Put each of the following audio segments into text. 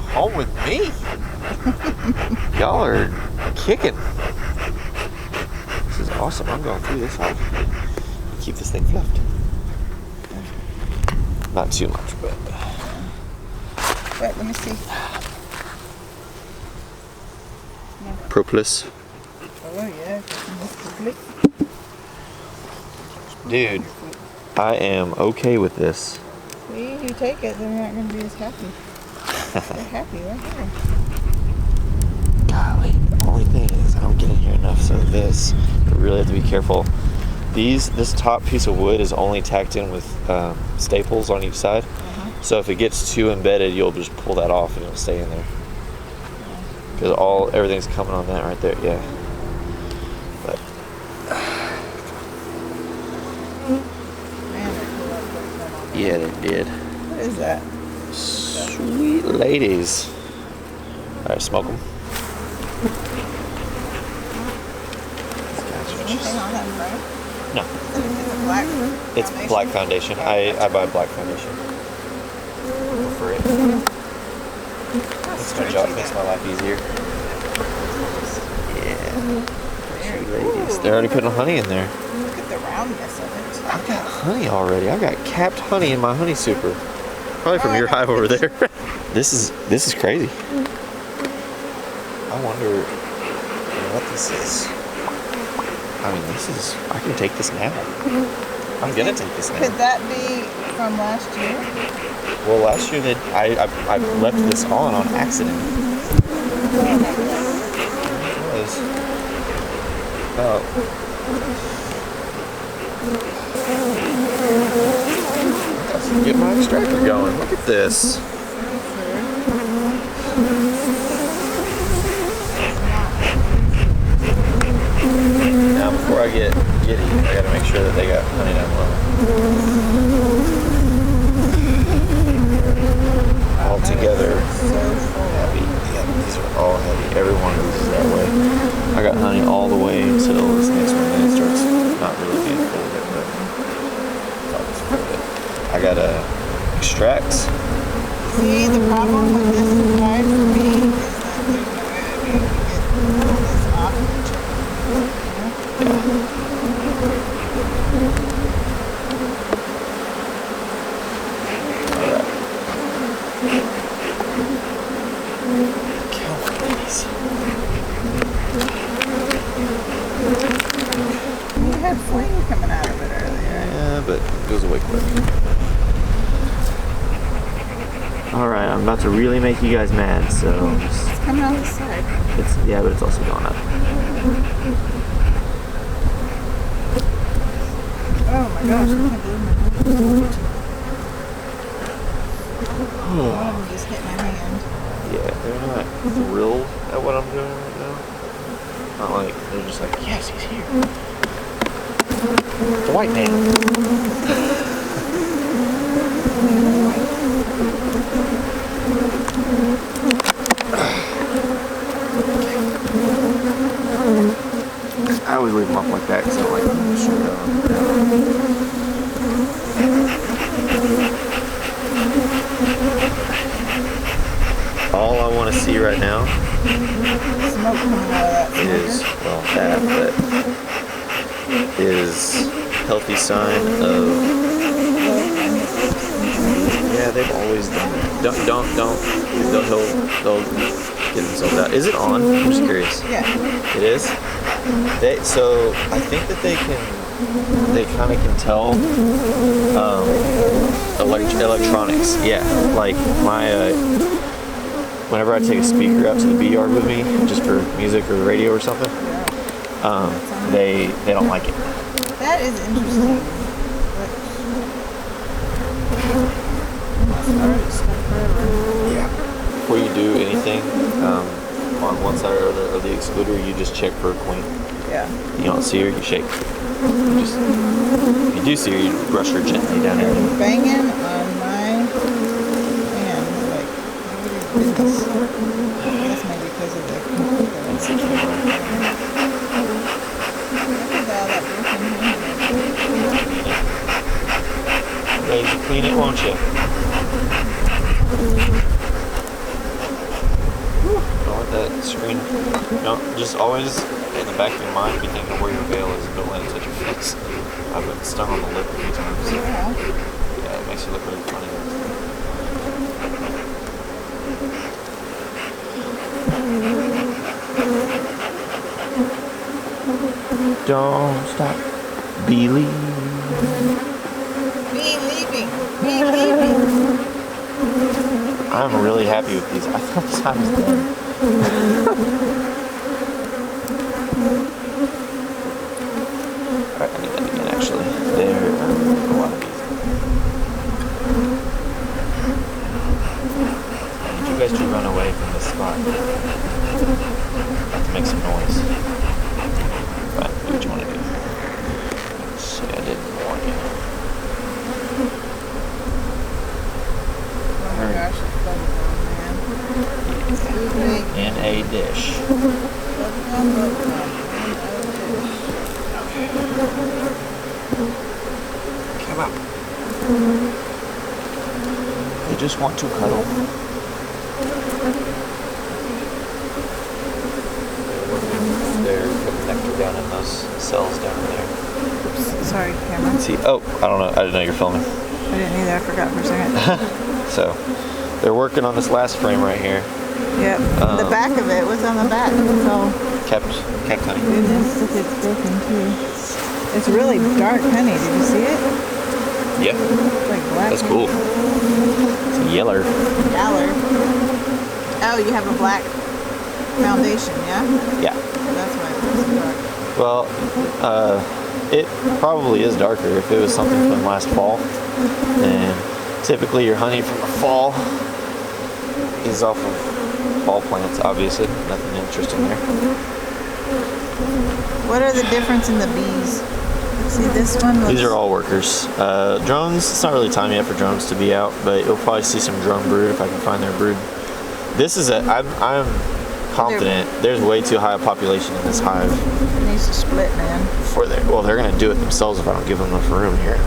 home with me. Y'all are kicking. This is awesome. I'm going through this hive. Keep this thing fluffed. Not too much, but. Wait, let me see. Propolis. Oh yeah. Dude, I am okay with this. See, you take it, they're not going to be as happy. They're happy right here. Golly, the only thing is I don't get in here enough, so this, I really have to be careful. This top piece of wood is only tacked in with staples on each side. So if it gets too embedded, you'll just pull that off and it'll stay in there. Because everything's coming on that right there, yeah. But yeah, they did. What is that? Sweet ladies. Alright, smoke them. Anything on that front? No. Is it black? It's black foundation. I buy black foundation. For it. Makes my job, makes my life easier. Yeah. Sweet ladies. They're already putting honey in there. Look at the roundness of it. I've got honey already. I've got capped honey in my honey super. Probably from your hive over there. This is crazy. I wonder what this is. I mean, I can take this now. I'm gonna take this now. Could that be from last year? Well, last year I left this on accident. It was get my extractor going. Look at this. Now, before I get giddy, I gotta make sure that they got honey down low. All together, heavy. Yeah, these are all heavy. Every one of these is that way. I got honey all the way until this next one, then it starts not really being full of it, but it's full of it. I gotta extract. See, the problem with this hive for me is that there's no way I'd be able to get this off of the chicken. You had flame coming out of it earlier. Yeah, but it goes away quick. Alright, I'm about to really make you guys mad, so It's coming out the side. yeah, but it's also going up. Oh my gosh, I can't believe my one of them just hit my hand. Yeah, they're not thrilled at what I'm doing right now. Not like, they're just like, yes, he's here. The white man. I always leave them up like that because I don't like them to shoot down. All I want to see right now Smoke coming out of that is, well, that, but is healthy sign of, yeah, they've always done that. Don't, they'll get themselves out. Is it on? I'm just curious. Yeah. It is? So I think that they kind of can tell electronics. Yeah, like my, whenever I take a speaker out to the bee yard with me, just for music or radio or something, they don't like it. That is interesting. Yeah. Before you do anything on one side or the other of the excluder, you just check for a queen. Yeah. You don't see her, you shake. If you do see her, you brush her gently down there. Banging on my hand, like, what is this? That's maybe because of the Ready to clean it, won't you? screen. Just always in the back of your mind be thinking of where your veil is and don't let it touch your face. I've been stung on the lip a few times. Yeah, it makes you look really funny. Don't stop believing. Beekeeping. I'm really happy with these. I thought this time was done. Alright, I need that again actually. There are a lot of these. I need you guys to run away from this spot. I have to make some noise. Fine, do what you want to do. See, I didn't warn you. Oh my gosh, it's bubblegum, man. It's too big. In a dish. Bubblegum. Come up. They just want to cuddle. They're putting nectar down in those cells down there. Oops, sorry, camera. See, oh, I don't know. I didn't know you're filming. I didn't either. I forgot for a second. So, they're working on this last frame right here. Yep. The back of it was on the back. So Kept honey. goodness, look, it's broken too. It's really dark honey. Did you see it? Yeah, It's like black. that's cool. It's a yeller. Yaller. Oh, you have a black foundation, yeah? Yeah. That's why it's so dark. Well, it probably is darker if it was something from last fall. And typically your honey from the fall is off of fall plants, obviously. Nothing interesting there. What are the difference in the bees? See, this one looks... These are all workers. Drones, it's not really time yet for drones to be out, but you'll probably see some drone brood if I can find their brood. This is I'm confident there's way too high a population in this hive. It needs to split, man. Well, they're going to do it themselves if I don't give them enough room here.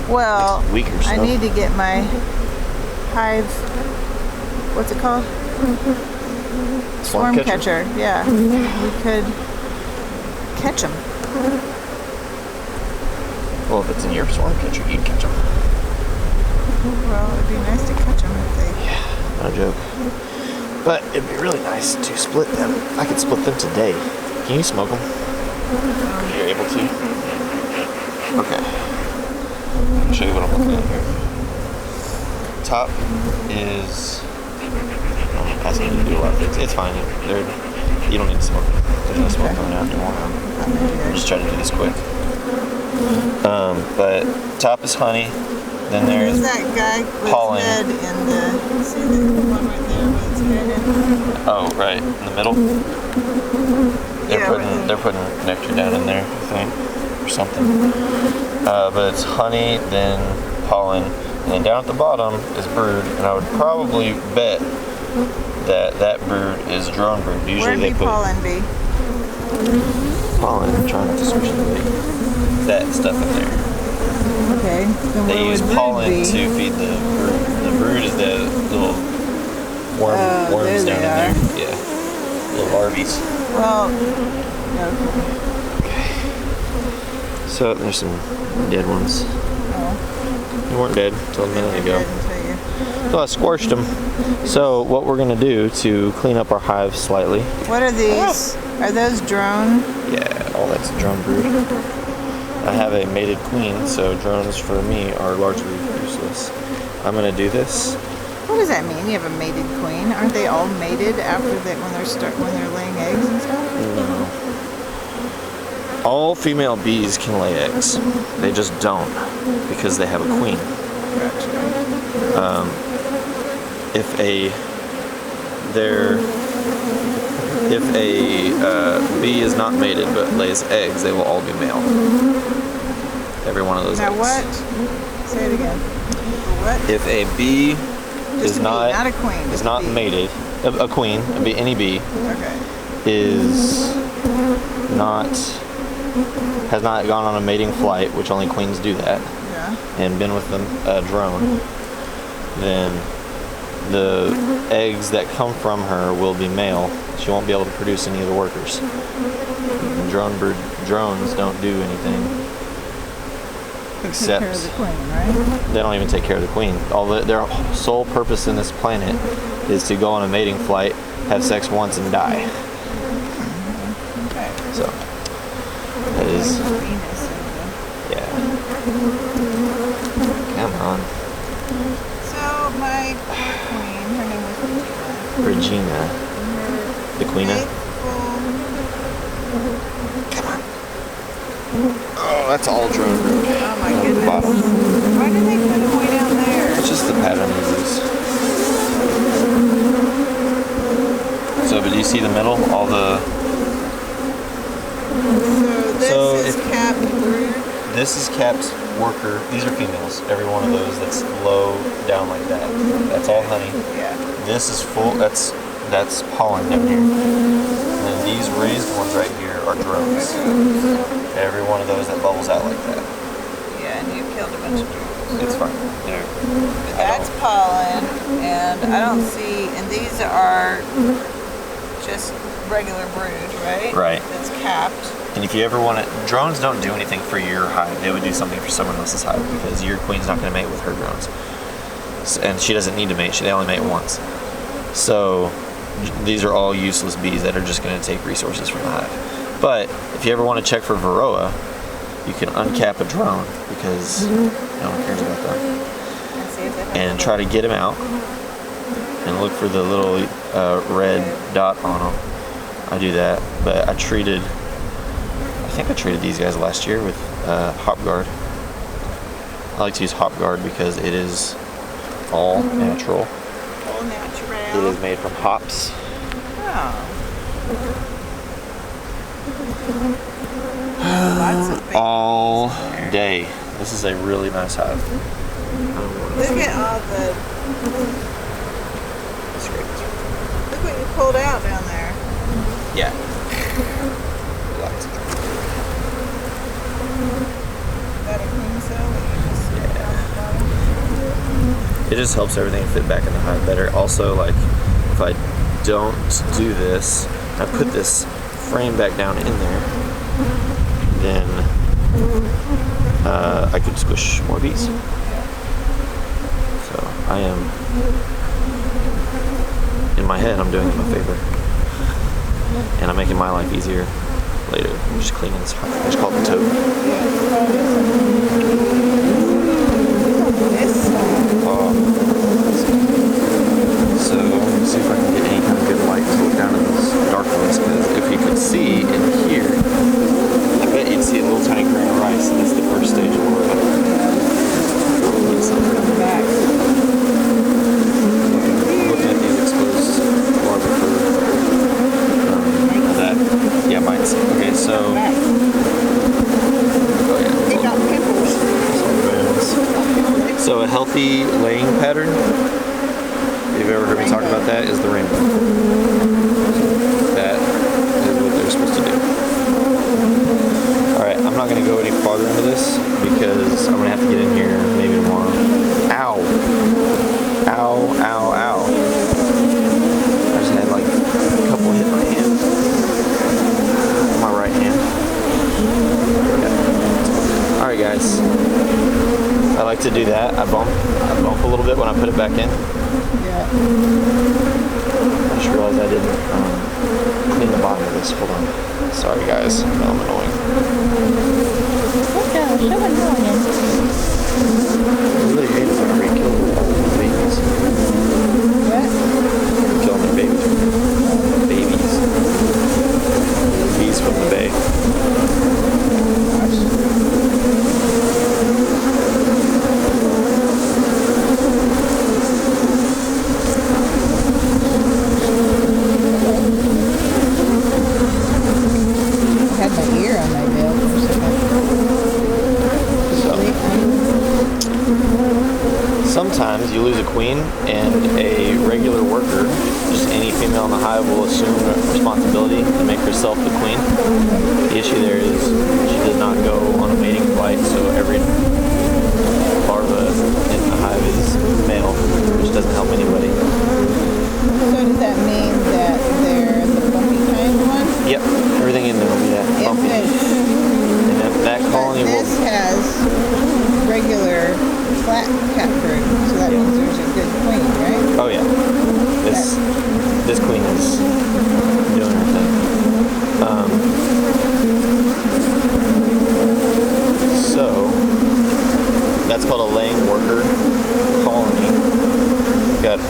Well, Next week or so. I need to get my hive... What's it called? Swarm catcher. Yeah. We could catch them. Well, if it's in your swarm catcher, you'd catch them. Well, it'd be nice to catch them if they... Yeah, no joke. But it'd be really nice to split them. I could split them today. Can you smoke them? You're able to? Okay. I'll show you what I'm looking at here. Top is... I'm asking you to do a lot of things. It's fine. You don't need to smoke them. There's no smoke coming out anymore. I'm just trying to do this quick. But top is honey. Then there's that guy with pollen. his head in the... See the one right there with his head in? Oh, right. In the middle? They're putting nectar down in there, I think. Or something. But it's honey, then pollen. And then down at the bottom is brood. And I would probably bet that brood is drone brood. Usually Where'd they the put pollen be? pollen. I'm trying not to switch that stuff in there. Okay. Then They where use would brood pollen be? to feed the brood. The brood is the little worms there down they in there. Yeah. Little larvae. Well, okay. So there's some dead ones. Oh. They weren't dead until a minute ago. Dead until you... So I squashed them. So what we're gonna do to clean up our hive slightly. What are these? Are those drone? Yeah, all that's a drone brood. I have a mated queen, so drones for me are largely useless. I'm gonna do this. What does that mean? You have a mated queen? Aren't they all mated after that when they're laying eggs and stuff? No. All female bees can lay eggs. They just don't because they have a queen. Gotcha. If a bee is not mated but lays eggs, they will all be male. Every one of those Now eggs. what? Say it again. What? If a bee Just is a bee, not a queen. is just a not bee. mated, a queen, any bee Okay. has not gone on a mating flight, which only queens do that, Yeah. and been with a drone, then the eggs that come from her will be male. She won't be able to produce any of the workers. Drones don't do anything except Take care of the queen, right? they don't even take care of the queen. Their sole purpose in this planet is to go on a mating flight, have sex once, and die. Okay. So that is, yeah. Come on, So my queen, her name was Regina, the queena. Oh, that's all drone root. Oh my On the goodness. bottom. Why did they put them way down there? It's just the pattern they use. So, but do you see the middle? All the. So this is capped brood. This is capped worker. These are females. Every one of those that's low down like that. That's all honey. Yeah. This is full. That's pollen down here. And then these raised ones right here are drones. Every one of those that bubbles out like that. Yeah, and you killed a bunch of drones. It's fine. They're, But that's pollen, and I don't see, and these are just regular brood, right? Right. That's capped. And if you ever want to, drones don't do anything for your hive. They would do something for someone else's hive because your queen's not going to mate with her drones. And she doesn't need to mate. They only mate once. So these are all useless bees that are just going to take resources from the hive. But if you ever want to check for varroa, you can uncap a drone because no one cares about them. And see if they have And try to get them out and look for the little red dot on them. I do that, but I think I treated these guys last year with Hop Guard. I like to use Hop Guard because it is all natural. all natural. It is made from hops. Oh. Lots of things. All day. This is a really nice hive. Look at all the. That's great. Look what you pulled out down there. Yeah. Relax. Got a queen cell that you just stick down the bottom. It just helps everything fit back in the hive better. Also, like, if I don't do this, I put this frame back down in there, then I could squish more bees. So I am, in my head, I'm doing them a favor. And I'm making my life easier later. I'm just cleaning this hive. I just call it the toad. So let me see if I can get any kind of good light to look down in these dark ones, because if you could see in here, I bet you'd see a little tiny grain of rice, and that's the first stage of work. Back. Looking at these exposed larvae for that. Yeah, mites. Okay, so. Oh, yeah. They got pimples. So a healthy laying pattern, if you've ever heard me talk about that, is the rainbow. That is what they're supposed to do. Alright, I'm not going to go any farther into this because I'm going to have to get in here maybe tomorrow. Ow! Ow, ow, ow. I just had like a couple hit my hand. My right hand. Okay. Alright guys. I like to do that. I bump a little bit when I put it back in. Yeah. I just realized I didn't clean the bottom of this. Hold on. Sorry guys, now I'm annoying. Look out, so annoying. I really hate it whenever you kill babies. What? Killing their babies. Babies. Bees from the bay. I had my ear on my belt for a second. So, sometimes you lose a queen and a regular worker, just any female in the hive, will assume responsibility and make herself the queen. The issue there is she does not go on a mating flight, so every larva in the hive is male, which doesn't help anybody. So does that mean that they're the bumpy kind one? Yep, everything in there will be that bumpy. And that colony this will... has regular flat cap brood, so that means there's a good queen, right? Oh yeah, this queen is doing her thing. So that's called a laying worker colony. Got a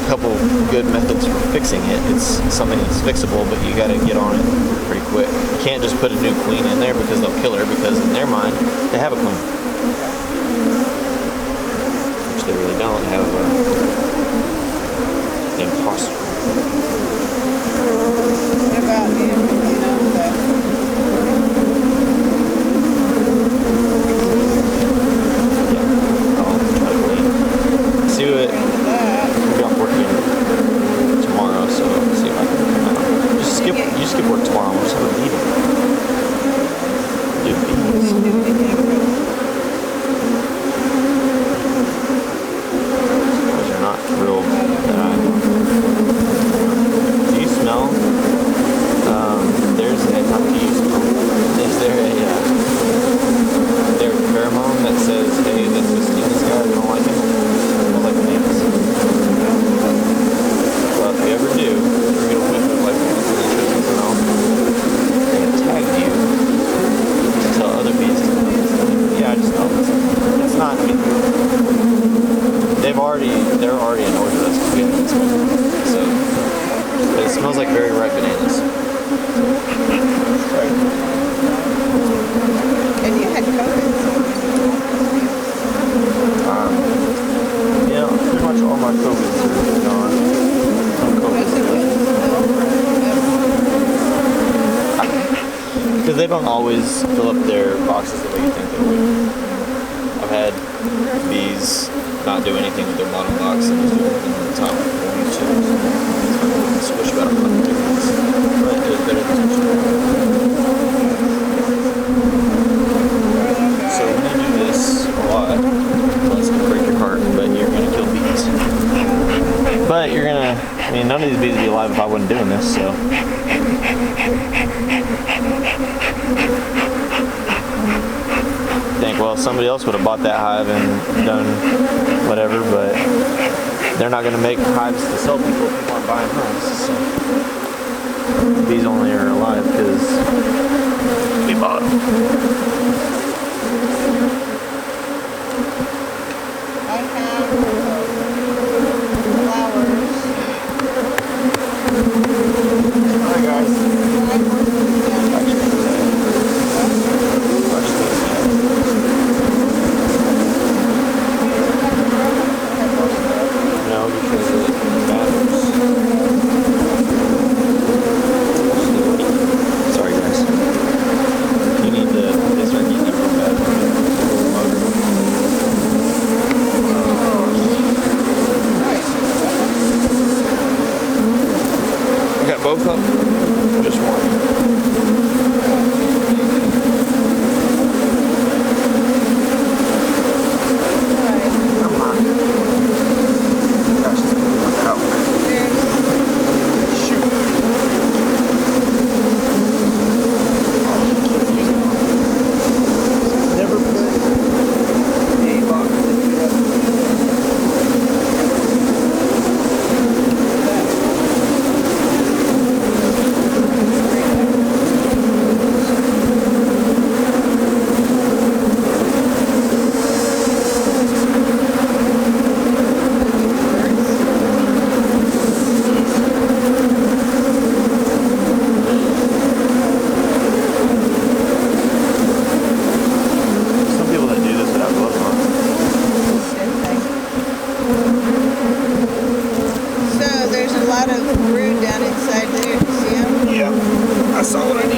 couple good methods for fixing it. It's something that's fixable, but you got to get on it pretty quick. You can't just put a new queen in there because they'll kill her, because in their mind they have a queen, which they really don't. They have an imposter. What about you know, I'll try to wait. See what... Maybe I'm working tomorrow, so see if I can come out. You skip work tomorrow. We'll just have a meeting. Do bees. Those are not real that I... Do you smell? There's a... How do you smell? Is there a pheromone that says, hey, this is this guy, we don't like him? I don't like names. Well, if you ever do, you're going to whiff of like this really interesting smell. They tag you to tell other bees. Yeah, I just smell this. It's not, I mean, they're already annoyed with us because we haven't smelled it. So, but it smells like very ripe bananas. Right. and you had COVID. Yeah, pretty much all my COVIDs are gone. Because they don't always fill up their boxes the way you think they would. I've had bees not do anything with their bottom box and just do everything on the top. Squish about 100 degrees. But it was better than so when you do this a lot, well, it's going to break your heart, but you're going to kill bees. But you're going to, I mean, none of these bees would be alive if I wasn't doing this, so. Think, well, somebody else would have bought that hive and done whatever, but they're not going to make hives to sell people if people aren't buying hives. So bees only are alive because we bought them. I have flowers. Hi guys. No, because it matters. Sorry guys. You need to start getting that real bad. I got both of them? Just one. So there's a lot of brood down inside there. You see them? Yeah, I saw what I needed.